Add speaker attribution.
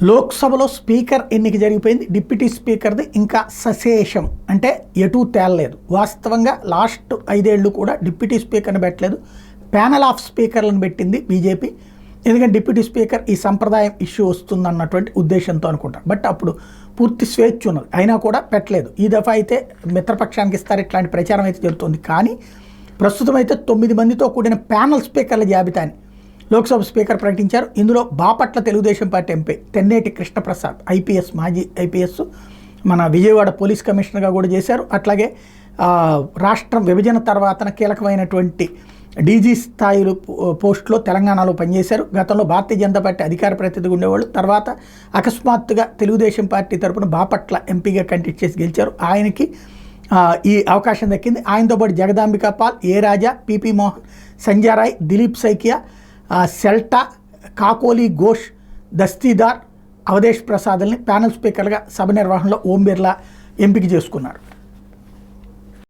Speaker 1: లోక్సభలో స్పీకర్ ఎన్నిక జరిగిపోయింది. డిప్యూటీ స్పీకర్ది ఇంకా సశేషం, అంటే ఎటూ తేలలేదు. వాస్తవంగా లాస్ట్ 5 ఏళ్ళు కూడా డిప్యూటీ స్పీకర్ని పెట్టలేదు, ప్యానల్ ఆఫ్ స్పీకర్లను పెట్టింది బీజేపీ. ఎందుకంటే డిప్యూటీ స్పీకర్ ఈ సంప్రదాయం ఇష్యూ వస్తుందన్నటువంటి ఉద్దేశంతో అనుకుంటారు. బట్ అప్పుడు పూర్తి స్వేచ్ఛ ఉన్నది, అయినా కూడా పెట్టలేదు. ఈ దఫా అయితే మిత్రపక్షానికి ఇస్తారు ఇట్లాంటి ప్రచారం అయితే జరుగుతుంది. కానీ ప్రస్తుతం అయితే 9 మందితో కూడిన ప్యానల్ స్పీకర్ల జాబితాని లోక్సభ స్పీకర్ ప్రకటించారు. ఇందులో Bapatla Telugu Desam party MP Tenneti Krishnaprasad, IPS, మాజీ ఐపీఎస్, మన విజయవాడ పోలీస్ కమిషనర్గా కూడా చేశారు. అట్లాగే రాష్ట్రం విభజన తర్వాతన కీలకమైనటువంటి డీజీ స్థాయిలో పోస్టులో తెలంగాణలో పనిచేశారు. గతంలో భారతీయ జనతా పార్టీ అధికార ప్రతినిధిగా ఉండేవాళ్ళు. తర్వాత అకస్మాత్తుగా తెలుగుదేశం పార్టీ తరపున బాపట్ల ఎంపీగా కంటెస్ట్ చేసి గెలిచారు. ఆయనకి ఈ అవకాశం దక్కింది. ఆయనతో పాటు జగదాంబికా పాల్, ఏ రాజా, పిపి మోహన్, సంజయ్ రాయ్, దిలీప్ సైకియా, సెల్టా, కాకోలి ఘోష్, దస్తీదార్, అవధేష్ ప్రసాద్ని ప్యానల్ స్పీకర్గా సభ నిర్వహణలో ఓం బిర్లా ఎంపిక చేసుకున్నారు.